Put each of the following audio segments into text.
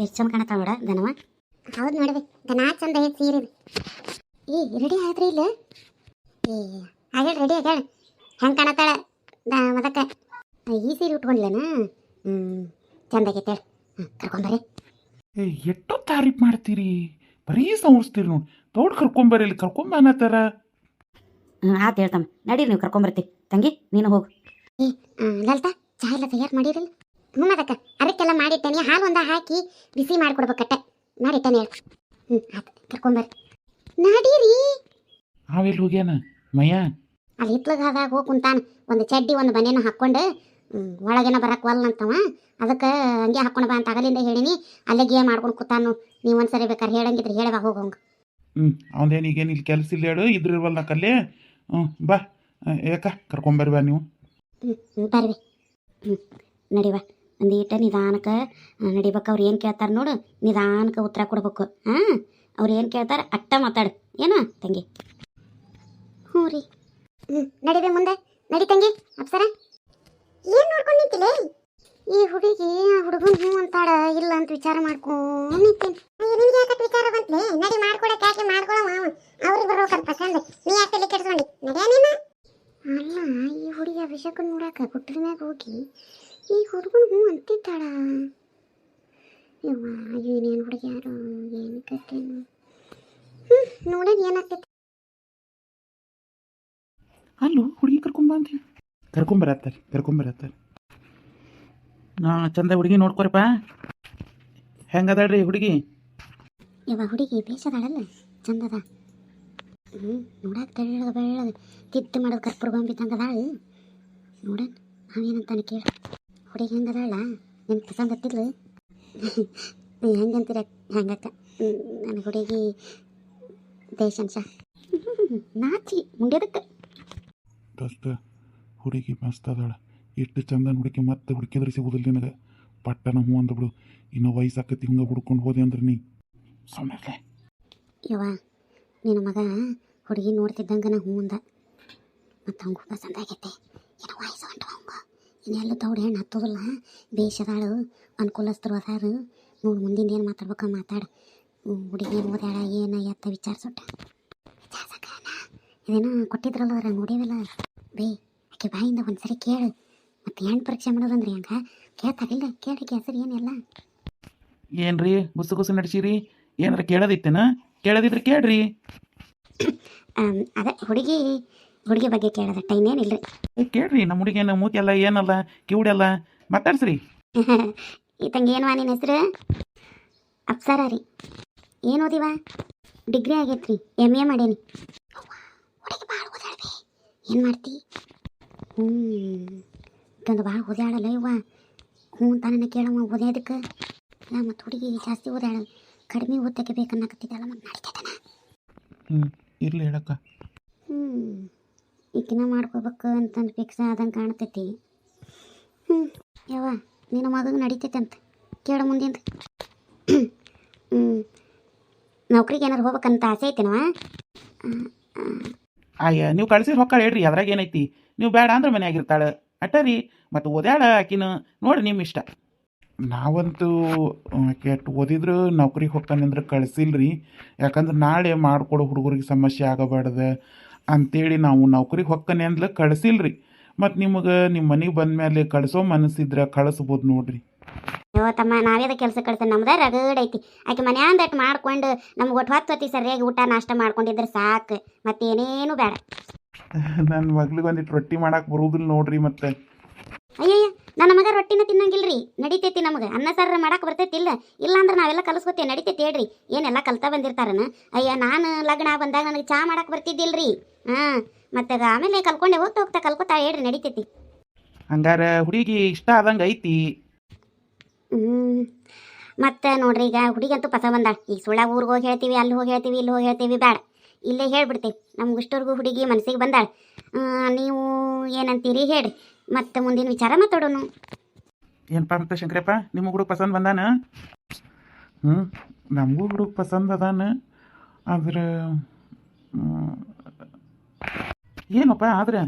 ಎಷ್ಟು ಚಂದ ಕಾಣತ್ತಾವ ನೋಡ ದನವ. ಹೌದು ನೋಡ್ರಿ ದನ ಚಂದ ಐತಿ ಸೀರೆ. ರೆಡಿ ಆದ್ರಿ ಇಲ್ಲ? ಆಗ್ಯಾಳ ರೆಡಿ ಆಗ್ಯಾಳ. ಹೆಂಗೆ ಕಾಣತ್ತಾಳ ಮದಕ್ಕ? ಈ ಸೀರೆ ಉಟ್ಕೊಂಡ್ಲೇನ? ಚಂದ ಆಗೈತೆ ಹೇಳಿ. ಕರ್ಕೊಂಬರ್ರಿ. ಎಷ್ಟೋ ತಾರೀಫ್ ಮಾಡ್ತೀರಿ, ಬರೀ ಸಂವರ್ಸ್ತೀರಿ ನೋಡಿ. ದೊಡ್ಡ ಕರ್ಕೊಂಬರ್ರಿ, ಇಲ್ಲಿ ಕರ್ಕೊಂಬ ಅನ್ನತ್ತಾರ. ಆತು ಹೇಳ್ತಮ್ಮ, ನಡೀರಿ ನೀವು ಕರ್ಕೊಂಬರ್ತಿ. ತಂಗಿ ನೀನು ಹೋಗು. ಲಲಿತಾ ಚಹಾ ಎಲ್ಲ ತಯಾರು ಮಾಡಿರಲ್ಲ? ಅದಕ್ಕ ಅದಕ್ಕೆಲ್ಲ ಮಾಡಿಟ್ಟೇನೆ. ಹಾಲು ಒಂದ ಹಾಕಿ ಬಿಸಿ ಮಾಡಿಕೊಡ್ಬೇಕಟ್ಟೆ. ಮಾಡಿಟ್ಟೇನೆ ಹೇಳಿ. ಆಯ್ತು ಕರ್ಕೊಂಬರ್ರಿ. ನಡೀರಿ. ಅವೆಲ್ಲಿ ಹೋಗ್ಯಾನ ಮಯ್ಯ? ಅಲ್ಲಿ ಹಿತ್ಲಗಾದಾಗ ಹೋಗಿ ಕುಂತಾನ. ಒಂದು ಚಡ್ಡಿ ಒಂದು ಬನೇನು ಹಾಕ್ಕೊಂಡು ಒಳಗೇನ ಬರಕ್ಕೆ ವಲ್ಲ ಅಂತವ. ಅದಕ್ಕೆ ಹಂಗೆ ಹಾಕ್ಕೊಂಡು ಬಾ ಅಂತ ಆಗಲಿಂದ ಹೇಳಿನಿ. ಅಲ್ಲೇ ಗೇಮ್ ಮಾಡ್ಕೊಂಡು ಕೂತಾನು. ನೀವು ಒಂದ್ಸರಿ ಬೇಕಾದ್ರೆ ಹೇಳಂಗಿದ್ರೆ ಹೇಳವಾ ಹೋಗಂಗ. ಅವನೇನು ಈಗೇನು ಇಲ್ಲಿ ಕೆಲಸ ಇಲ್ಲ ಹೇಳು, ಇದ್ರಿವಲ್ಲ ಕಲ್ಲೇ. ಬಾ ಯಾಕ ಕರ್ಕೊಂಬರ್ರಿ ಬಾ ನೀವು. ಬರ್ರಿ. ನಡಿವ. ಒಂದು ಈಟ ನಿಧಾನಕ್ಕೆ ನಡಿಬೇಕು. ಅವ್ರು ಏನು ಕೇಳ್ತಾರೆ ನೋಡು, ನಿಧಾನಕ್ಕೆ ಉತ್ತರ ಕೊಡ್ಬೇಕು. ಅವ್ರು ಏನು ಕೇಳ್ತಾರೆ ಅಟ್ಟ ಮಾತಾಡು. ಏನೋ ತಂಗಿ? ಹ್ಞೂ ರೀ. ನಡಿವೆ ಮುಂದೆ. ನಡಿ ತಂಗಿ. ಅಪ್ಸರ ಏನು ನೋಡ್ಕೊಂಡು ನಿಂತಿಲ್ಲ? ಈ ಹುಡುಗಿ ಹುಡುಗನ ಹ್ಞೂ ಅಂತಾಳ ಇಲ್ಲ ಅಂತ ವಿಚಾರ ಮಾಡ್ಕೊಂಡು ನಿಂತೀನಿ. ನಿಮ್ಗೆ ಯಾಕೆ ವಿಚಾರ ಬಂತಲೇ? ನಡಿ ಮಾಡ್ಕೊಡಕ್ಕೆ ಯಾಕೆ ಮಾಡ್ಕೊಳ ಅವ್ರಿಗೆ ಬರ್ಬೇಕಂತ ಪಸಂದ್. ನೀ ಯಾಕೆ ತಲೆ ಕೆಡ್ಸ್ಕೊಂಡಿ? ನಡಿಯ ನೀನು? ಅಲ್ಲ, ಈ ಹುಡುಗಿ ಅಭಿಷೇಕನ ನೋಡಕ್ಕೆ ಗುಟ್ಟದ ಮ್ಯಾಗ ಹೋಗಿ ಈ ಹುಡುಗನ ಹ್ಞೂ ಅಂತಿದ್ದಾಳ. ಯವ್ವ ಏನೇನು ಹುಡುಗಿ ಯಾರು ಏನು ಕತ್ತೇನು. ನೋಡೋದು ಏನಾಗ್ತೈತಿ. ಅಲ್ಲೂ ಹುಡುಗಿ ಕರ್ಕೊಂಬ ಅಂತ ಕರ್ಕೊಂಬರತ್ತಾರೆ. ಚಂದ ಹುಡುಗಿ ನೋಡ್ಕೊರಪ್ಪ. ಹೆಂಗದಾಳ್ರಿ ಹುಡುಗಿ? ಯವ್ವ ಹುಡುಗಿ ಬೇಸದಾಳಲ್ಲ, ಚಂದದ. ನೋಡಕ್ಕೆ ತೆಳ್ಳಗ ಬೆಳ್ಳಗ ತಿದ್ದು ಮಾಡೋದು ಕರ್ಪೂರ ಗೊಂಬಿ ತಂಗದಾಳು. ನೋಡೋಣ ನಾವೇನಂತಾನೆ ಕೇಳ. ಹುಡುಗಿ ಹೆಂಗದಾಳ? ನಿಮ್ಗೆ ಪಸಂದ್ ಹತ್ತಿದ್ಲು? ಹೆಂಗಂತೀರ? ಹೆಂಗಕ್ಕ ನನ್ನ ಹುಡುಗಿ ದೇಶಂಶ ನಾಚಿ ಮುಂಡ್ಯದಕ್ಕೆ. ದೋಸ್ತ ಹುಡುಗಿ ಮಸ್ತ್ ಅದಾಳ. ಎಷ್ಟು ಚಂದ ಹುಡುಕಿ ಮತ್ತೆ ಹುಡುಕಿದ್ರೆ ಸಿಗೋದಿಲ್ಲ ನಿನಗೆ. ಪಟ್ಟನ ಹ್ಞೂ ಅಂದ್ಬಿಡು. ಇನ್ನು ವಯಸ್ಸಾಕತಿ ಹಿಂಗೆ ಹುಡ್ಕೊಂಡು ಹೋದೆ ಅಂದ್ರೆ ನೀ ಸಮಸ್ಯೆ. ಯವ್ವ ನಿನ್ನ ಮಗ ಹುಡುಗಿ ನೋಡ್ತಿದ್ದಂಗೆ ನಾ ಹ್ಞೂ ಅಂದ. ಮತ್ತು ಹಂಗೂ ಪಸಂದ ಆಗೈತೆ. ಏನೋ ವಯಸ್ಸು ಹೊಂಟು ಹಂಗ. ಇನ್ನೆಲ್ಲ ದೌಡ್ ಹೆಣ್ಣು ಹತ್ತೋದಿಲ್ಲ. ಬೇಷದಾಳು, ಅನುಕೂಲಸ್ಥರು ಅದಾರು. ನೋಡು ಮುಂದಿನ ಏನು ಮಾತಾಡ್ಬೇಕು ಮಾತಾಡು. ಹುಡುಗಿ ಏನು ಓದ್ಯಾಳ ಏನು ಎತ್ತ ವಿಚಾರಿಸೋಟ. ಇದೇನೋ ಕೊಟ್ಟಿದ್ರಲ್ಲ ಅವ್ರ ನೋಡಿದಲ್ಲ ಬೇ. ಆಕೆ ಬಾಯಿಂದ ಒಂದು ಸರಿ ಕೇಳು. ಮತ್ತು ಹೆಣ್ಣು ಪರೀಕ್ಷೆ ಮಾಡೋದಂದ್ರೆ ಹೆಂಗೆ ಕೇಳ್ತಾರಿಲ್ಲ? ಕೇಳಿ ಹೆಸರು ಏನೆಲ್ಲ. ಏನ್ರಿ ಗುಸು ನಡ್ಸಿರಿ? ಏನಾರ ಕೇಳೋದಿತ್ತೇನ? ಕೇಳೋದಿದ್ರೆ ಕೇಳ್ರಿ. ಅದೇ ಹುಡುಗಿ ಬಗ್ಗೆ ಕೇಳೋದ ಟೈಮ್ ಏನಿಲ್ಲ ರೀ. ಕೇಳ್ರಿ. ನಮ್ಮ ಹುಡುಗಿನ ಮೂತಿ ಎಲ್ಲ ಏನಲ್ಲ ಕಿವುಡೆಲ್ಲ ಮಾತಾಡ್ಸ್ರಿ. ಈ ತಂಗಿ ಏನವಾ ನಿನ್ನ ಹೆಸರು? ಅಪ್ಸರ ರೀ. ಏನು ಓದಿವ? ಡಿಗ್ರಿ ಆಗೈತ್ರಿ, MA ಮಾಡೇನಿ. ಹುಡುಗಿ ಭಾಳ ಓದಾಡ್ಬಿ. ಏನು ಮಾಡ್ತಿ? ಇದೊಂದು ಭಾಳ ಓದಾಡಲ್ಲ ಇವ್ವ. ಹ್ಞೂ ತಾನೇ ಕೇಳಮ್ಮ ಓದ್ಯಾದಕ್ಕೆ. ಇಲ್ಲ ಮತ್ತು ಹುಡುಗಿ ಜಾಸ್ತಿ ಓದಾಡ ಕಡಿಮೆ ಓದಕ್ಕೆ ಬೇಕನ್ನಕತ್ತಿದ್ದಲ್ಲ ಮತ್ತು ನಡೀತೈತನ. ಇರ್ಲಿ ಹೇಳಕ್ಕ. ಈಗಿನ ಮಾಡ್ಕೋಬೇಕು ಅಂತಂದು ಫಿಕ್ಸ್ ಆದಂಗೆ ಕಾಣ್ತೈತಿ. ಯವ್ವ ನಿನ್ನ ಮಗಗೆ ನಡೀತೈತೆ ಅಂತ ಕೇಳ ಮುಂದಿಂದ. ನೌಕರಿಗೆ ಏನಾರು ಹೋಗ್ಬೇಕಂತ ಆಸೆ ಐತೆನವ? ನೀವು ಕಳ್ಸಿದ್ರೆ ಹೊಕ್ಕ ಹೇಳ್ರಿ, ಅದ್ರಾಗ ಏನೈತಿ. ನೀವು ಬೇಡ ಅಂದ್ರೆ ಮನೆಯಾಗಿರ್ತಾಳೆ ಅಟ್ಟರಿ. ಮತ್ತು ಓದ್ಯಾಳ ಆಕಿನ ನೋಡಿ ನಿಮ್ಮ ಇಷ್ಟ. ನಾವಂತೂ ಕೆಟ್ಟು ಓದಿದ್ರು ನೌಕರಿಗೆ ಹೋಗ್ತಾನೆ ಅಂದ್ರೆ ಕಳಿಸಿಲ್ರಿ. ಯಾಕಂದ್ರೆ ನಾಳೆ ಮಾಡ್ಕೊಡೋ ಹುಡುಗರಿಗೆ ಸಮಸ್ಯೆ ಆಗಬಾರ್ದು ಅಂತೇಳಿ ನಾವು ನೌಕರಿಗೆ ಹೋಗ್ತಾನೆ ಅಂದ್ಲ ಕಳಿಸಿಲ್ರಿ. ಮತ್ತು ನಿಮಗೆ ನಿಮ್ಮ ಮನೆಗೆ ಬಂದ ಮೇಲೆ ಕಳಿಸೋ ಮನಸ್ಸಿದ್ರೆ ಕಳಿಸ್ಬೋದು ನೋಡ್ರಿ. ಯೋ ತಮ್ಮ ನಾವೇದ ಕೆಲಸ ಕಳ್ತೇನೆ. ನಮ್ದು ರಗಡ್ ಐತಿ. ಆಕೆ ಮನ್ಯಾಂದಟ್ಟು ಮಾಡ್ಕೊಂಡು ನಮ್ಗೆ ಹೊತ್ತು ಸರಿಯಾಗಿ ಊಟ ನಾಷ್ಟ ಮಾಡ್ಕೊಂಡಿದ್ರೆ ಸಾಕು. ಮತ್ತೇನೇನು ಬೇಡ. ನನ್ನ ಮಗ್ಳಿಗೆ ಒಂದಿಟ್ಟು ರೊಟ್ಟಿ ಮಾಡಕ್ಕೆ ಬರುವುದಿಲ್ಲ ನೋಡ್ರಿ. ಮತ್ತೆ ಅಯ್ಯಯ್ಯ ನನ್ನ ಮಗ ರೊಟ್ಟಿನ ತಿನ್ನಂಗಿಲ್ರಿ. ನಡಿತೈತಿ ನಮಗೆ. ಅನ್ನ ಸಾರ ಮಾಡಕ್ಕೆ ಬರ್ತೈತಿಲ್ಲ. ಇಲ್ಲಾಂದ್ರೆ ನಾವೆಲ್ಲ ಕಲಿಸ್ಕೊತೇವೆ. ನಡಿತೈತಿ ಹೇಳ್ರಿ. ಏನೆಲ್ಲ ಕಲ್ತಾ ಬಂದಿರ್ತಾರನ? ಅಯ್ಯ ನಾನು ಲಗ್ನ ಬಂದಾಗ ನನಗೆ ಚಹಾ ಮಾಡಕ್ಕೆ ಬರ್ತಿದ್ದಿಲ್ರಿ. ಮತ್ತೆ ಆಮೇಲೆ ಕಲ್ಕೊಂಡೆ ಹೋಗ್ತಾ ಕಲ್ಕೊತಾ ಹೇಳ್ರಿ. ನಡಿತೈತಿ. ಹಂಗಾರೆ ಹುಡುಗಿ ಇಷ್ಟ ಆದಂಗೆ ಐತಿ. ಮತ್ತೆ ನೋಡ್ರಿ ಈಗ ಹುಡುಗಂತೂ ಪಸ ಬಂದಾಳ. ಈಗ ಸುಳ್ಳಾಗ ಊರಿಗೆ ಹೋಗಿ ಹೇಳ್ತೀವಿ, ಅಲ್ಲಿ ಹೋಗಿ ಹೇಳ್ತೀವಿ, ಇಲ್ಲಿ ಹೋಗಿ ಹೇಳ್ತೀವಿ. ಬೇಡ, ಇಲ್ಲೇ ಹೇಳ್ಬಿಡ್ತೀವಿ. ನಮ್ಗೆ ಇಷ್ಟವರೆಗೂ ಹುಡುಗಿ ಮನಸ್ಸಿಗೆ ಬಂದಾಳ. ನೀವು ಏನಂತೀರಿ ಹೇಳ್ರಿ. ಮತ್ತೆ ಮುಂದಿನ ವಿಚಾರ ಮಾತಾಡೋಣ. ಏನಪ್ಪ ಮತ್ತೆ ಶಂಕರಪ್ಪ, ನಿಮ್ಮ ಹುಡುಗ ಪಸಂದ್ ಬಂದಾನ? ನಮಗೂ ಹುಡುಗ ಪಸಂದ್ ಅದಾನ. ಆದ್ರೆ ಏನಪ್ಪ ಆದ್ರೆ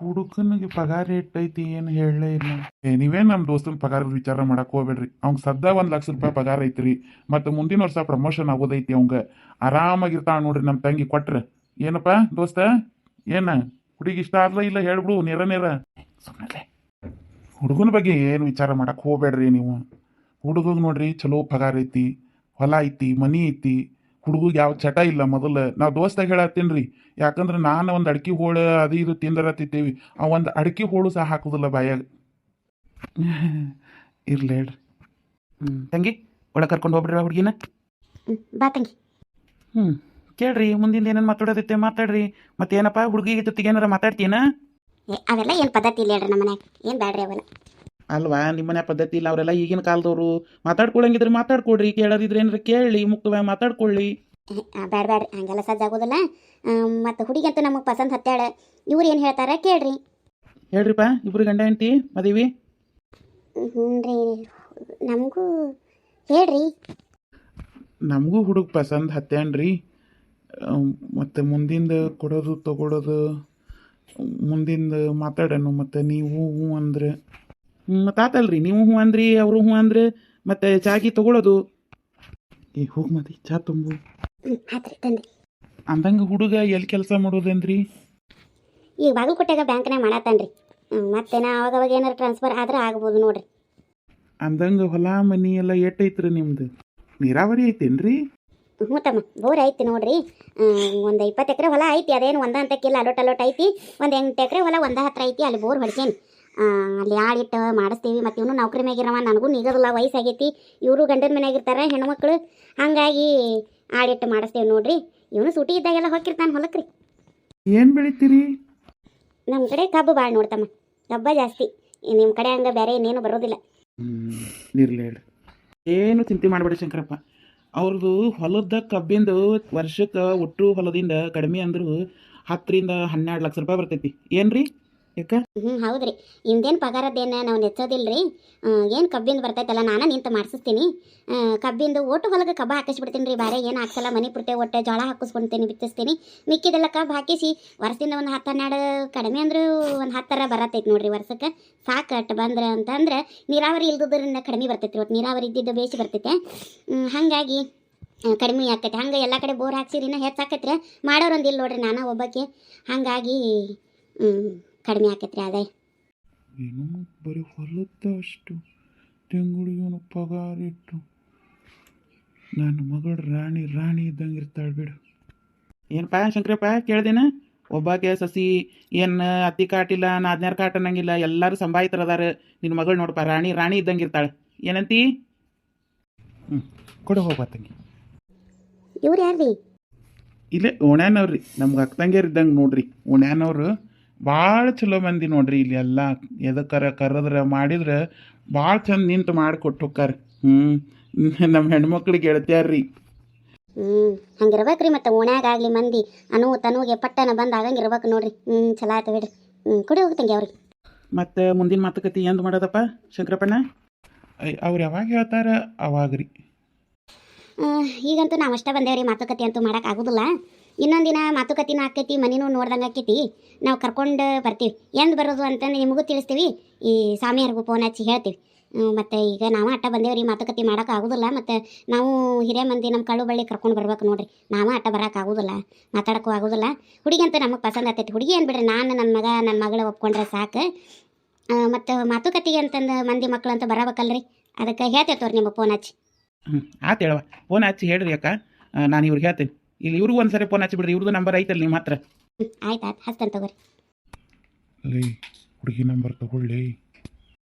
ಹುಡುಗನಿಗೆ ಪಗಾರ ಐತಿ ಏನು ಹೇಳಲೇ ಇಲ್ಲ. ನೀವೇನು ನಮ್ಮ ದೋಸ್ತನ ಪಗಾರದ ವಿಚಾರ ಮಾಡಕ್ಕೆ ಹೋಗ್ಬೇಡ್ರಿ. ಅವ್ಗೆ ಸದ್ದ 1,00,000 ರೂಪಾಯಿ ಪಗಾರ ಐತ್ರಿ. ಮತ್ತು ಮುಂದಿನ ವರ್ಷ ಪ್ರಮೋಷನ್ ಆಗೋದೈತಿ. ಅವಂಗೆ ಆರಾಮಾಗಿರ್ತಾಳ ನೋಡ್ರಿ ನಮ್ಮ ತಂಗಿ ಕೊಟ್ರೆ. ಏನಪ್ಪ ದೋಸ್ತ, ಏನ ಹುಡುಗಿ ಇಷ್ಟ ಆದ್ಲ ಇಲ್ಲ ಹೇಳ್ಬಿಡು ನೇರ ಸುಮ್ಮನೆ. ಹುಡುಗನ ಬಗ್ಗೆ ಏನು ವಿಚಾರ ಮಾಡಕ್ಕೆ ಹೋಗ್ಬೇಡ್ರಿ ನೀವು. ಹುಡುಗಗೆ ನೋಡ್ರಿ ಚಲೋ ಪಗಾರ ಐತಿ, ಹೊಲ ಐತಿ, ಮನಿ ಐತಿ. ಹುಡುಗಿಗೆ ಯಾವ ಚಟ ಇಲ್ಲ. ಮೊದಲು ನಾವು ದೋಸ್ತಾಗ ಹೇಳತ್ತೀನಿ ರೀ. ಯಾಕಂದ್ರೆ ನಾನು ಒಂದು ಅಡ್ಕೆ ಹೋಳು ಅದು ಇದು ತಿಂದರತ್ತಿದ್ದೀವಿ. ಆ ಒಂದು ಅಡ್ಕೆ ಹೋಳು ಸಹ ಹಾಕೋದಿಲ್ಲ ಬಾಯಾಗ. ಇರ್ಲಿ ಹೇಳ್ರಿ. ತಂಗಿ ಒಳಗೆ ಕರ್ಕೊಂಡು ಹೋಗ್ಬಿಡ್ರಿ ಆ ಹುಡುಗಿನ. ಬಾ ತಂಗಿ. ಕೇಳ್ರಿ ಮುಂದಿಂದ ಏನೇನು ಮಾತಾಡೋದೈತೆ ಮಾತಾಡ್ರಿ. ಮತ್ತೇನಪ್ಪ ಹುಡುಗಿ ಜೊತೆಗೆ ಏನಾರ ಮಾತಾಡ್ತೀನ? ಅವೆಲ್ಲ ಏನು ಪದ್ಧತಿ ಇಲ್ಲ ಹೇಳ್ರಿ ನಮ್ಮ ಮನ್ಯಾಗ. ಏನು ಬ್ಯಾಡ್ರಿ ಅವೆಲ್ಲ. ಅಲ್ವಾ ನಿಮ್ಮನೆ ಪದ್ಧತಿ ಇಲ್ಲ. ಅವರೆಲ್ಲ ಈಗಿನ ಕಾಲದವರು ಮಾತಾಡ್ಕೊಳಂಗಿದ್ರೆ ಮಾತಾಡ್ಕೊಡ್ರಿ. ಕೇಳೋದಿದ್ರೆ ಏನಾರ ಕೇಳಿ ಮುಕ್ತವಾಗಿ ಮಾತಾಡ್ಕೊಳ್ಳಿ. ಬ್ಯಾಡ್ರಿ ಹಂಗೆಲ್ಲ ಸಜ್ಜಾಗೋದಿಲ್ಲ. ಮತ್ತು ಹುಡುಗಿ ಅಂತೂ ನಮಗೆ ಪಸಂದ್ ಹತ್ತಾಳ. ಇವ್ರು ಏನು ಹೇಳ್ತಾರ ಕೇಳ್ರಿ. ಹೇಳ್ರಿಪ್ಪ, ಇಬ್ರು ಗಂಡ ಹೆಂಡತಿ ಮದುವೆ? ಹ್ಞೂ ರೀ, ನಮಗೂ ಹೇಳ್ರಿ. ನಮಗೂ ಹುಡುಗ ಪಸಂದ್ ಹತ್ತೇನ್ರಿ. ಮತ್ತು ಮುಂದಿಂದ ಕೊಡೋದು ತಗೊಳೋದು ಮುಂದಿಂದ ಮಾತಾಡೋಣ. ಮತ್ತು ನೀವು ಹ್ಞೂ ಅಂದ್ರೆ ಮತ್ತು ಆತಲ್ರಿ. ನೀವು ಹ್ಞೂ ಅಂದ್ರಿ, ಅವರು ಹ್ಞೂ ಅಂದ್ರೆ ಮತ್ತೆ ಚಾಗಿ ತಗೊಳ್ಳೋದು. ಹೋಗಿ ಮತ್ತೆ ಚಾ ತುಂಬು ಆತ್ರಿ ತಂದೆ. ಅಂದಂಗೆ ಹುಡುಗ ಎಲ್ಲಿ ಕೆಲಸ ಮಾಡೋದೇನ್ರಿ? ಈಗ ಬಾಗಲಕೋಟೆಗ ಬ್ಯಾಂಕ್ನಾಗ ಮಾಡತ್ತಾನ್ರಿ. ಮತ್ತೇನ ಅವಾಗ ಏನಾರು ಟ್ರಾನ್ಸ್ಫರ್ ಆದ್ರೆ ಆಗ್ಬೋದು ನೋಡ್ರಿ. ಅಂದಂಗೆ ಹೊಲ ಮನಿ ಎಲ್ಲ ಏಟೈತ್ರಿ ನಿಮ್ದು? ನೀರಾವರಿ ಐತೇನ್ರಿ? ಹ್ಞೂ ತಮ್ಮ, ಬೋರ್ ಐತಿ ನೋಡ್ರಿ. ಒಂದು 20 ಎಕರೆ ಹೊಲ ಐತಿ. ಅದೇನು ಒಂದ ಅಂತಕ್ಕಿಲ್ಲ, ಅಲೋಟ್ ಐತಿ. ಒಂದು 8 ಎಕರೆ ಹೊಲ 10 ಐತಿ. ಅಲ್ಲಿ ಬೋರ್ ಹೊಡ್ಸೇನಿ. ಅಲ್ಲಿ ಆಡಿಟ್ಟು ಮಾಡಿಸ್ತೀವಿ. ಮತ್ತು ಇವನು ನೌಕರಿ ಮ್ಯಾಗಿರವ. ನನಗೂ ನಿಗೋದಿಲ್ಲ, ವಯಸ್ಸಾಗೈತಿ. ಇವರು ಗಂಡನ ಮನ್ಯಾಗ ಇರ್ತಾರೆ ಹೆಣ್ಮಕ್ಳು. ಹಾಗಾಗಿ ಆಡಿಟ್ಟು ಮಾಡಿಸ್ತೇವೆ ನೋಡ್ರಿ. ಇವನು ಸೂಟಿ ಇದ್ದಾಗೆಲ್ಲ ಹೋಗಿರ್ತಾನೆ ಹೊಲಕ್ಕೆ ರೀ. ಏನು ಬೆಳಿತೀರಿ? ನಮ್ಮ ಕಡೆ ಕಬ್ಬು ಭಾಳ ನೋಡ್ತಮ್ಮ. ಕಬ್ಬ ಜಾಸ್ತಿ. ನಿಮ್ಮ ಕಡೆ ಹಂಗೆ ಬೇರೆ ಇನ್ನೇನು ಬರೋದಿಲ್ಲ. ಇರ್ಲಿ ಹೇಳಿ. ಏನು ಚಿಂತೆ ಮಾಡಬೇಡಿ ಶಂಕರಪ್ಪ. ಅವ್ರದ್ದು ಹೊಲದ ಕಬ್ಬಿಂದು ವರ್ಷಕ್ಕೆ ಒಟ್ಟು ಹೊಲದಿಂದ ಕಡಿಮೆ ಅಂದರೂ 10 ರಿಂದ 12 ಲಕ್ಷ ರೂಪಾಯಿ ಬರ್ತೈತಿ. ಏನ್ರಿ ಯಾಕ? ಹೌದ್ರಿ. ಇಂದೇನು ಪಗಾರದ್ದೇನು ನಾವು ನೆಚ್ಚೋದಿಲ್ಲ ರೀ. ಏನು ಕಬ್ಬಿಂದು ಬರ್ತೈತಲ್ಲ, ನಾನು ನಿಂತು ಮಾಡಿಸ್ತೀನಿ. ಕಬ್ಬಿಂದು ಒಟ್ಟು ಹೊಲಗೆ ಕಬ್ಬ ಹಾಕಿಸ್ಬಿಡ್ತೀನಿ ರೀ. ಬೇರೆ ಏನು ಹಾಕ್ಸಲ್ಲ. ಮನೆ ಪುಟ್ಟೆ ಒಟ್ಟೆ ಜೋಳ ಹಾಕಿಸ್ಕೊಳ್ತೀನಿ, ಬಿತ್ತಿಸ್ತೀನಿ. ಮಿಕ್ಕಿದೆಲ್ಲ ಕಬ್ಬು ಹಾಕಿಸಿ ವರ್ಷದಿಂದ ಒಂದು 10-12 ಕಡಿಮೆ ಅಂದರೂ ಒಂದು 10 ಬರತೈತಿ ನೋಡ್ರಿ ವರ್ಷಕ್ಕೆ. ಸಾಕು ಅಟ್ಟು ಬಂದ್ರೆ ಅಂತಂದ್ರೆ ನೀರಾವರಿ ಇಲ್ದಿದ್ರಿಂದ ಕಡಿಮೆ ಬರ್ತೈತಿ. ಒಟ್ಟು ನೀರಾವರಿ ಇದ್ದಿದ್ದು ಬೇಸಿ ಬರ್ತೈತೆ. ಹಾಗಾಗಿ ಕಡಿಮೆ ಆಕೈತೆ. ಹಂಗೆ ಎಲ್ಲ ಕಡೆ ಬೋರ್ ಹಾಕ್ಸಿರಿನ ಹೆಚ್ಚಾಕೈತ್ರಿ. ಮಾಡೋರೊಂದು ಇಲ್ಲ ನೋಡ್ರಿ, ನಾನು ಒಬ್ಬಕ್ಕೆ. ಹಾಗಾಗಿ ಕಡಿಮೆ ಆಕೈತ್ರಿ ಆದಾಯ. ಏನು ಬರೀ ಹೊಲದ ಅಷ್ಟು ತಿಂಗಳಿಗೆ ಪಗಾರ ಇಟ್ಟು ನನ್ನ ಮಗಳು ರಾಣಿ ಇದ್ದಂಗೆ ಇರ್ತಾಳೆ ಬಿಡು. ಏನಪ್ಪ ಶಂಕರಪ್ಪ ಕೇಳ್ದೇನ? ಒಬ್ಬಾಕೆ ಸಸಿ ಏನು ಅತ್ತಿ ಕಾಟಿಲ್ಲ, ನಾದ್ನ್ಯಾರ ಕಾಟ ಅನ್ನಂಗಿಲ್ಲ. ಎಲ್ಲರೂ ಸಂಭಾಯಿತರ ಅದಾರ. ನಿನ್ನ ಮಗಳು ನೋಡಪ್ಪ ರಾಣಿ ಇದ್ದಂಗೆ ಇರ್ತಾಳೆ. ಏನಂತಿ? ಕೊಡು ಹೋಗ್ಬಾ ತಂಗಿ. ಇವ್ರು ಯಾರ್ರಿ? ಇಲ್ಲೇ ಓಣ್ಯಾನವ್ರಿ. ನಮ್ಗೆ ಅಕ್ಕಂಗೇರು ಇದ್ದಂಗೆ ನೋಡ್ರಿ. ಓಣ್ಯಾನವ್ರು ಭಾಳ ಚಲೋ ಮಂದಿ ನೋಡ್ರಿ. ಇಲ್ಲಿ ಎಲ್ಲ ಎದಕ್ಕರ ಕರೆದ್ರೆ ಮಾಡಿದ್ರೆ ಭಾಳ ಚಂದ ನಿಂತು ಮಾಡಿಕೊಟ್ಟು ಹೋಕ್ಕಾರೆ. ನಮ್ಮ ಹೆಣ್ಮಕ್ಳಿಗೆ ಹೇಳ್ತ್ಯಾರ್ರಿ. ಹಂಗಿರ್ಬೇಕ್ರಿ. ಮತ್ತು ಓಣ್ಯಾಗಾಗಲಿ ಮಂದಿ ತನುಗೆ ಪಟ್ಟನ ಬಂದು ಆಗಂಗಿರ್ಬೇಕು ನೋಡ್ರಿ. ಚಲೋ ಆಯ್ತು ಬಿಡ್ರಿ. ಕೊಡಿ ಹೋಗ್ತಂಗೆ ಅವ್ರಿಗೆ. ಮತ್ತು ಮುಂದಿನ ಮಾತುಕತೆ ಎಂದು ಮಾಡೋದಪ್ಪ ಶಂಕರಪ್ಪಣ್ಣ? ಅವ್ರು ಯಾವಾಗ ಹೇಳ್ತಾರ ಅವಾಗ ರೀ. ಈಗಂತೂ ನಾವು ಅಷ್ಟೇ ಬಂದೇವ್ರಿ. ಮಾತುಕತೆ ಅಂತೂ ಮಾಡೋಕೆ ಆಗೋದಿಲ್ಲ. ಇನ್ನೊಂದು ದಿನ ಮಾತುಕತೆನೂ ಆಕೈತಿ, ಮನಿನೂ ನೋಡ್ದಂಗೆ ಆಕೈತಿ. ನಾವು ಕರ್ಕೊಂಡು ಬರ್ತೀವಿ. ಎಂದು ಬರೋದು ಅಂತಂದು ನಿಮಗೂ ತಿಳಿಸ್ತೀವಿ. ಈ ಸ್ವಾಮಿಯವ್ರಿಗೂ ಫೋನ್ ಹಚ್ಚಿ ಹೇಳ್ತೀವಿ. ಮತ್ತು ಈಗ ನಾವು ಅಟ್ಟ ಬಂದೇವ್ರಿ. ಮಾತುಕತೆ ಮಾಡೋಕೆ ಆಗೋದಿಲ್ಲ. ಮತ್ತು ನಾವು ಹಿರಿಯ ಮಂದಿ ನಮ್ಮ ಕಳ್ಳು ಬಳ್ಳಿ ಕರ್ಕೊಂಡು ಬರ್ಬೇಕು ನೋಡ್ರಿ. ನಾವು ಅಟ್ಟ ಬರೋಕೆ ಆಗೋದಿಲ್ಲ, ಮಾತಾಡೋಕ್ಕೂ ಆಗೋದಿಲ್ಲ. ಹುಡುಗಿ ಅಂತೂ ನಮಗೆ ಪಸಂದ್ ಆಗ್ತೈತಿ. ಹುಡುಗಿ ಏನು ಬಿಡ್ರಿ, ನಾನು ನನ್ನ ಮಗಳು ಒಪ್ಕೊಂಡ್ರೆ ಸಾಕು. ಮತ್ತು ಮಾತುಕತೆಗೆ ಅಂತಂದು ಮಂದಿ ಮಕ್ಕಳು ಅಂತ ಬರಬೇಕಲ್ರಿ. ಅದಕ್ಕೆ ಹೇಳ್ತೇವೆ ತೋರಿ ನಿಮಗೆ ಫೋನ್ ಹಚ್ಚಿ. ಆತು ಹೇಳವ. ಫೋನ್ ಹಚ್ಚಿ ಹೇಳ್ರಿ ಅಕ್ಕ, ನಾನು ಇವ್ರಿಗೆ ಹೇಳ್ತೀನಿ. ಇಲ್ಲಿ ಇವ್ರಿಗೂ ಒಂದು ಸರಿ ಫೋನ್ ಹಚ್ಚಿ ಬಿಡ್ರಿ. ಇವ್ರದ್ದು ನಂಬರ್ ಐತಲ್ಲ ನಿಮ್ಮ ಹತ್ರ? ಆಯ್ತು ಹಚ್ತೇನೆ ತಗೋರಿ. ಲೇ ಹುಡುಗಿ ನಂಬರ್ ತಗೊಳ್ಳಿ.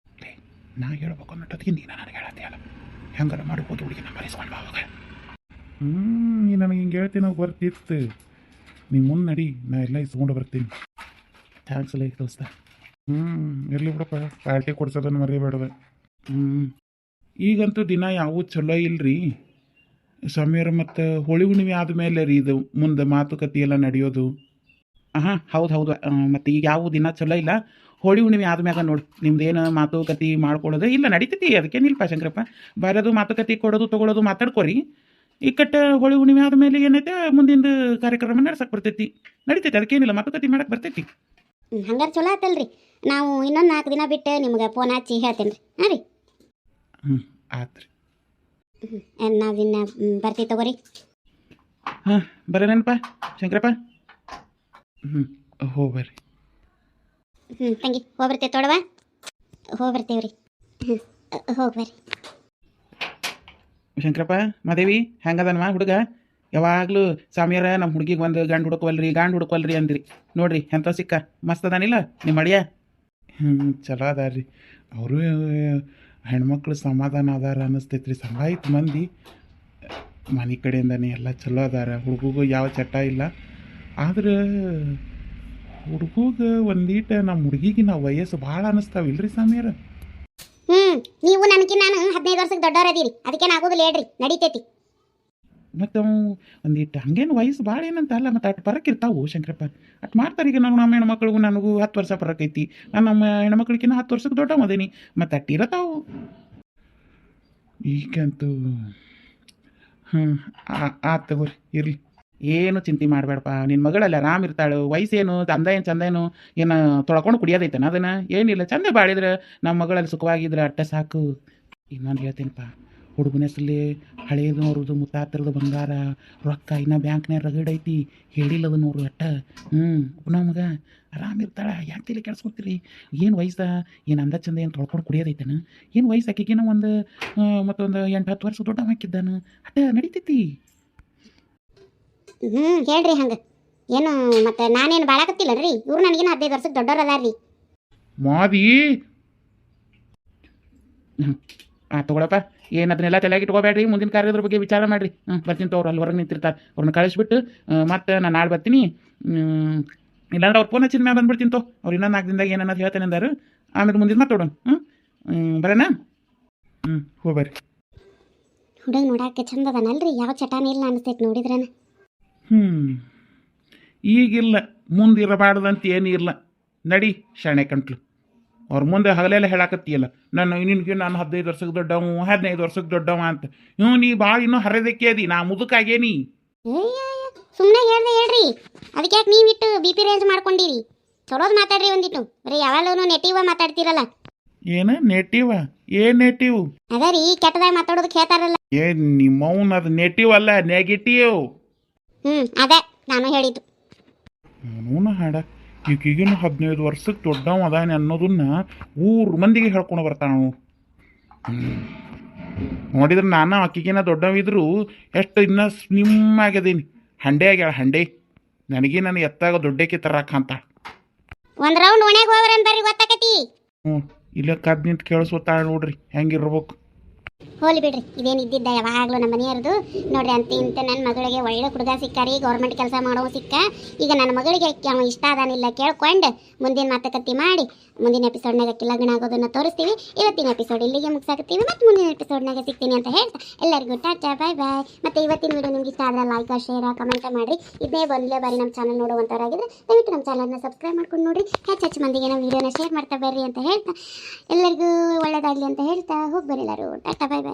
ನಾ ಹೇಳ್ಬೇಕು ಅನ್ನೋಟದ್ಗೆ ನೀನು ನನಗೆ ಹೇಳತ್ತೀಯಲ್ಲ. ಹೆಂಗಾರ ಮಾಡ್ಬೋದು ಹುಡುಗಿ ನಂಬರ್ ಇಸ್ಕೊಂಡು ಅವಾಗ. ನೀ ನನಗೆ ಹಿಂಗೆ ಹೇಳ್ತೀನೋ ಬರ್ತಿತ್ತು. ನೀವು ಮುಂದೆ ನಡಿ, ನಾ ಎಲ್ಲ ಇಸ್ಕೊಂಡು ಬರ್ತೀನಿ. ಥ್ಯಾಂಕ್ಸ್ ಲೈ ದೋಸ್ತ. ಇರಲಿ ಬಿಡಪ್ಪ, ಪಾರ್ಟಿ ಕೊಡ್ಸೋದನ್ನು ಮರಿಬೇಡವೆ. ಈಗಂತೂ ದಿನ ಯಾವೂ ಚಲೋ ಇಲ್ಲರಿ ಸಮೀರ್. ಮತ್ತು ಹೋಳಿ ಹುಣ್ಣಿಮೆ ಆದಮೇಲೆ ರೀ ಇದು ಮುಂದೆ ಮಾತುಕತೆ ಎಲ್ಲ ನಡೆಯೋದು. ಹೌದು. ಮತ್ತು ಈಗ ಯಾವ ದಿನ ಚಲೋ ಇಲ್ಲ. ಹೋಳಿ ಹುಣ್ಣಿಮೆ ಆದ್ಮ್ಯಾಗ ನೋಡಿ ನಿಮ್ದೇನು ಮಾತುಕತೆ ಮಾಡ್ಕೊಳ್ಳೋದು ಇಲ್ಲ ನಡೀತೈತಿ. ಅದಕ್ಕೇನಿಲ್ಪ ಶಂಕರಪ್ಪ. ಬರೋದು ಮಾತುಕತೆ ಕೊಡೋದು ತೊಗೊಳೋದು ಮಾತಾಡ್ಕೊರಿ. ಇಕ್ಕಟ್ಟ ಹೋಳಿ ಹುಣ್ಣಿಮೆ ಆದಮೇಲೆ ಏನೈತೆ ಮುಂದಿನ ಕಾರ್ಯಕ್ರಮ ನಡ್ಸಕ್ಕೆ ಬರ್ತೈತಿ. ನಡೀತೈತಿ. ಅದಕ್ಕೇನಿಲ್ಲ, ಮಾತುಕತೆ ಮಾಡಕ್ಕೆ ಬರ್ತೈತಿ. ಹಂಗಾರೆ ಚಲೋ ಆತಲ್ರಿ. ನಾವು ಇನ್ನೊಂದು 4 ದಿನ ಬಿಟ್ಟು ನಿಮ್ಗೆ ಫೋನ್ ಹಚ್ಚಿ ಹೇಳ್ತೇನೆ ರೀ. ಹಾಂ ರೀ. ಹ್ಞೂ ಆತ್ರಿ. ನಾವಿನ್ನ ಬರ್ತೀವಿ ತಗೋರಿ. ಹಾಂ ಬರೋಣಪ್ಪ ಶಂಕರಪ್ಪ. ಹ್ಞೂ ಹೋಗ್ಬರ್ರಿ. ತಂಗಿ ಹೋಗ್ಬರ್ತೇವೆ ತೋಡವ. ಹೋಗ್ಬರ್ತೇವೆ ರೀ. ಹೋಗ್ಬರ್ರಿ. ಶಂಕರಪ್ಪ ಮಾದೇವಿ ಹೆಂಗದನ್ವಾ ಹುಡುಗ? ಯಾವಾಗಲೂ ಸ್ವಾಮಿಯರ ನಮ್ಮ ಹುಡುಗಿಗೆ ಒಂದು ಗಂಡು ಹುಡುಕವಲ್ರಿ ಅಂದಿರಿ. ನೋಡ್ರಿ ಎಂಥ ಸಿಕ್ಕ ಮಸ್ತ್ ಅದಾನಿಲ್ಲ ನಿಮ್ಮ ಅಳಿಯ. ಚಲೋ ಅದಾರ್ರಿ ಅವರು. ಹೆಣ್ಮಕ್ಳು ಸಮಾಧಾನ ಅದಾರ ಅನ್ನಿಸ್ತೈತ್ರಿ. ಸಂಗಾಯ್ತು ಮಂದಿ ಮನೆ ಕಡೆಯಿಂದನೇ ಎಲ್ಲ ಚಲೋ ಅದಾರ. ಹುಡುಗಿಗೂ ಯಾವ ಚಟ ಇಲ್ಲ. ಆದ್ರೆ ಹುಡುಗ ಒಂದೀಟ ನಮ್ಮ ಹುಡುಗಿಗೆ ನಾವು ವಯಸ್ಸು ಭಾಳ ಅನ್ನಿಸ್ತಾವಿಲ್ರಿ ಸ್ವಾಮಿಯರ? ನೀವು ನನಗಿನ್ನ 15 ವರ್ಷಕ್ಕೆ ದೊಡ್ಡವ್ರು ಅದೀರಿ, ಅದಕ್ಕೇನು ಆಗೋದಿಲ್ಲ ಹೇಳ್ರಿ, ನಡೀತೈತಿ. ಮತ್ತು ಅವು ಒಂದಿಟ್ಟು ಹಂಗೇನು ವಯಸ್ಸು ಭಾಳ ಏನಂತ ಅಲ್ಲ. ಮತ್ತು ಅಷ್ಟು ಪರಕ್ಕಿರ್ತಾವು ಶಂಕರಪ್ಪ. ಅಷ್ಟು ಮಾಡ್ತಾರೆ. ಈಗ ನಮ್ಮ ಹೆಣ್ಮಕ್ಳಿಗೂ ನನಗೂ 10 ವರ್ಷ ಪರಕೈತಿ. ನಾನು ನಮ್ಮ ಹೆಣ್ಮಕ್ಳಿಗಿನ್ನ 10 ವರ್ಷಕ್ಕೆ ದೊಡ್ಡ ಮದೇನಿ. ಮತ್ತು ಅಟ್ಟಿರತಾವು ಈಗಂತೂ. ಆತು ತಗೋರಿ ಇರಲಿ. ಏನು ಚಿಂತೆ ಮಾಡಬೇಡಪ್ಪ. ನಿನ್ನ ಮಗಳಲ್ಲಿ ಆರಾಮ್ ಇರ್ತಾಳು. ವಯಸ್ಸೇನು ಚಂದ ಏನು ತೊಳ್ಕೊಂಡು ಕುಡಿಯೋದೈತನ ಅದನ್ನು? ಏನಿಲ್ಲ, ಚಂದ ಬಾಳಿದ್ರೆ ನಮ್ಮ ಮಗಳಲ್ಲಿ ಸುಖವಾಗಿದ್ರೆ ಅಟ್ಟ ಸಾಕು. ಇನ್ನೊಂದು ಹೇಳ್ತೀನಪ್ಪ, ಹುಡುಗನ ಹೆಸರಲ್ಲಿ ಹಳೇದವ್ರದ್ದು ಮುತ್ತಾತರದ್ದು ಬಂಗಾರ ರೊಕ್ಕ ಇನ್ನೂ ಬ್ಯಾಂಕ್ನಾಗ ರಗಡೈತಿ. ಹೇಳಿಲ್ಲ ಅದು ನೋಡ್ರಿ ಅಟ್ಟ. ಪುನಃ ಮಗ ಆರಾಮಿರ್ತಾಳೆ. ಯಾಕೆ ತಿಳಿ ಕೆಡ್ಸ್ಕೊತೀರಿ? ಏನು ವಯಸ್ಸ ಏನು ಅಂದ ಚಂದ ಏನು ತೊಳ್ಕೊಂಡು ಕುಡಿಯೋದೈತನ? ಏನು ವಯಸ್ಸು ಹಾಕಿಗಿನ ಮತ್ತೊಂದು 8-10 ವರ್ಷ ದೊಡ್ಡ ಹಾಕಿದ್ದಾನ ಅಟ್ಟ ನಡೀತೈತಿ. ಹೇಳ್ರಿ ಹಂಗೆ. ಏನು ಮತ್ತೆ ನಾನೇನು ಬಾಳಕತ್ತಿಲ್ಲ ರೀ. ಇವ್ರು ನನಗೇನು 15 ವರ್ಷಕ್ಕೆ ದೊಡ್ಡವ್ರು ಅದಾರ ರೀ. ಮಾದಿ ತಗೊಳಪ್ಪ. ಏನು ಅದನ್ನೆಲ್ಲ ತಲೆಯಾಗಿ ಇಟ್ಕೋಬೇಡ್ರಿ. ಮುಂದಿನ ಕಾರ್ಯದ್ರ ಬಗ್ಗೆ ವಿಚಾರ ಮಾಡಿರಿ. ಬರ್ತೀನಿ ತೋರು. ಅಲ್ಲಿ ಹೊರಗೆ ನಿಂತಿರ್ತಾರೆ. ಅವ್ರನ್ನ ಕಳಿಸ್ಬಿಟ್ಟು ಮತ್ತೆ ನಾನು ನಾಳೆ ಬರ್ತೀನಿ. ಇಲ್ಲಾಂದ್ರೆ ಅವ್ರು ಫೋನ್ ಹಚ್ಚಿದ ಮ್ಯಾಲೆ ಬಂದ್ಬಿಡ್ತೀನಿ ತೋ. ಅವ್ರು ಇನ್ನೊಂದು 4 ದಿನದಾಗ ಏನನ್ನೋದು ಹೇಳ್ತೇನೆ ಅಂದಾರು. ಆಮೇಲೆ ಮುಂದಿನ ಮಾತಾಡೋಣ. ಬರೋಣ. ಹೋಗ್ಬರ್ರಿ. ಹುಡುಗ ನೋಡಕ್ಕೆ ಚಂದ ಅದಾನಲ್ರಿ? ಯಾವ ಚಟಾನ ಇಲ್ಲ ಅನಿಸ್ತೈತೆ ನೋಡಿದ್ರನ. ಈಗಿಲ್ಲ ಮುಂದಿರಬಾರ್ದಂತ ಏನೂ ಇಲ್ಲ. ನಡಿ ಶಾಣೆ ಕಂಟ್ಲು. ಅವ್ರ ಮುಂದೆ ಹಗಲೆಲ್ಲ ಹೇಳಾಕತ್ತೀಯಲ್ಲ ನಾನು 15 ವರ್ಷಕ್ಕೆ ದೊಡ್ಡವ 15 ವರ್ಷಕ್ಕೆ ದೊಡ್ಡವ ಅಂತ. ನೀ ಭಾಳ ಇನ್ನೂ ಹರಿದಕ್ಕೆ ಅದಿ. ನಾ ಮುದುಕಾಗೇನಿ. ಸುಮ್ಮನೆ ಹೇಳ್ರಿ. ಅದಕ್ಕೆ ಯಾಕೆ ನೀವಿಟ್ಟು BP ರೇಂಜ್ ಮಾಡ್ಕೊಂಡಿರಿ? ಚಲೋದು ಮಾತಾಡ್ರಿ ಒಂದಿಟ್ಟು. ಬರೀ ಯಾವಾಗಲೂ ನೆಟಿವ್ ಮಾತಾಡ್ತೀರಲ್ಲ. ಏನು ನೆಟಿವ್? ಏನು ನೆಟಿವ್ ಅದ ರೀ? ಕೆಟ್ಟದಾಗ ಮಾತಾಡೋದಕ್ಕೆ ಹೇಳ್ತಾರಲ್ಲ. ನಿಮ್ಮವ್ನ ಅದು ನೆಟಿವ್ ಅಲ್ಲ, ನೆಗೆಟಿವ್. ಅದೇ ನಾನು ಹೇಳಿದ್ದು. ಅವನು ಹಾಡ ಈಗೀಗಿನ 15 ವರ್ಷಕ್ಕೆ ದೊಡ್ಡವ ಅದಾನೆ ಅನ್ನೋದನ್ನ ಊರು ಮಂದಿಗೆ ಹೇಳ್ಕೊಂಡು ಬರ್ತಾನು. ನೋಡಿದ್ರೆ ನಾನು ಆಕಿಗಿನ ದೊಡ್ಡವಿದ್ರು ಎಷ್ಟು ಇನ್ನೂ ನಿಮ್ಮಾಗದೀನಿ. ಹಂಡೆ ಆಗ್ಯಾಳ ಹಂಡೆ. ನನಗೆ ನಾನು ಎತ್ತಾಗ ದೊಡ್ಡಕ್ಕೆ ತರಾಕ ಅಂತ. ಒಂದು ರೌಂಡ್ ಒಣಗ ಹೋಗ್ರಿ ಬರ್ರಿ, ಗೊತ್ತಾಕತಿ. ಇಲ್ಲೇ ಕದ್ ನಿಂತು ಕೇಳಿಸ್ಕೊತಾಳ ನೋಡ್ರಿ ಹೆಂಗಿರ್ಬೇಕು. ಹೋಲಿ ಬಿಡ್ರಿ, ಇದೇನು ಇದ್ದಿದ್ದ ಯಾವಾಗಲೂ ನಮ್ಮ ಮನೆಯವ್ರದ್ದು. ನೋಡ್ರಿ ಅಂತ ಇಂತ ನನ್ನ ಮಗಳಿಗೆ ಒಳ್ಳೆ ಹುಡುಗ ಸಿಕ್ಕಾರಿ, ಗೌರ್ಮೆಂಟ್ ಕೆಲಸ ಮಾಡೋ ಸಿಕ್ಕ. ಈಗ ನನ್ನ ಮಗಳಿಗೆ ಅವ ಇಷ್ಟ ಅದಾನಿಲ್ಲ ಕೇಳ್ಕೊಂಡು ಮುಂದಿನ ಮಾತುಕತೆ ಮಾಡಿ ಮುಂದಿನ ಎಪಿಸೋಡ್ನಾಗ ಅಕ್ಕಿ ಲಗ್ನ ಆಗೋದನ್ನು ತೋರಿಸ್ತೀವಿ. ಇವತ್ತಿನ ಎಪಿಸೋಡ್ ಇಲ್ಲಿಗೆ ಮುಗಿಸಾಕತ್ತೀವಿ. ಮತ್ತು ಮುಂದಿನ ಎಪಿಸೋಡ್ನಾಗ ಸಿಗ್ತೀನಿ ಅಂತ ಹೇಳ್ತಾ ಎಲ್ಲರಿಗೂ ಟಾಟಾ ಬಾಯ್ ಬಾಯ್. ಮತ್ತು ಇವತ್ತಿನ ವಿಡಿಯೋ ನಿಮ್ಗೆ ಇಷ್ಟ ಆದರೆ ಲೈಕ್ ಶೇರ್ ಕಮೆಂಟ್ ಮಾಡಿರಿ. ಇದೇ ಒಂದೇ ಬಾರಿ ನಮ್ಮ ಚಾನಲ್ ನೋಡುವಂಥವ್ರಾಗಿದ್ರೆ ದಯವಿಟ್ಟು ನಮ್ಮ ಚಾನಲ್ನ ಸಬ್ಸ್ಕ್ರೈಬ್ ಮಾಡ್ಕೊಂಡು ನೋಡಿರಿ. ಹೆಚ್ಚು ಮಂದಿಗೆ ನಮ್ಮ ವಿಡಿಯೋನ ಶೇರ್ ಮಾಡ್ತಾ ಬರ್ರಿ ಅಂತ ಹೇಳ್ತಾ ಎಲ್ಲರಿಗೂ ಒಳ್ಳೆಯದಾಗಲಿ ಅಂತ ಹೇಳ್ತಾ ಹೋಗಿ ಬರೀ ಎಲ್ಲರೂ ಟಾಟಾ ಬಾಯ್ ಬಾಯ್.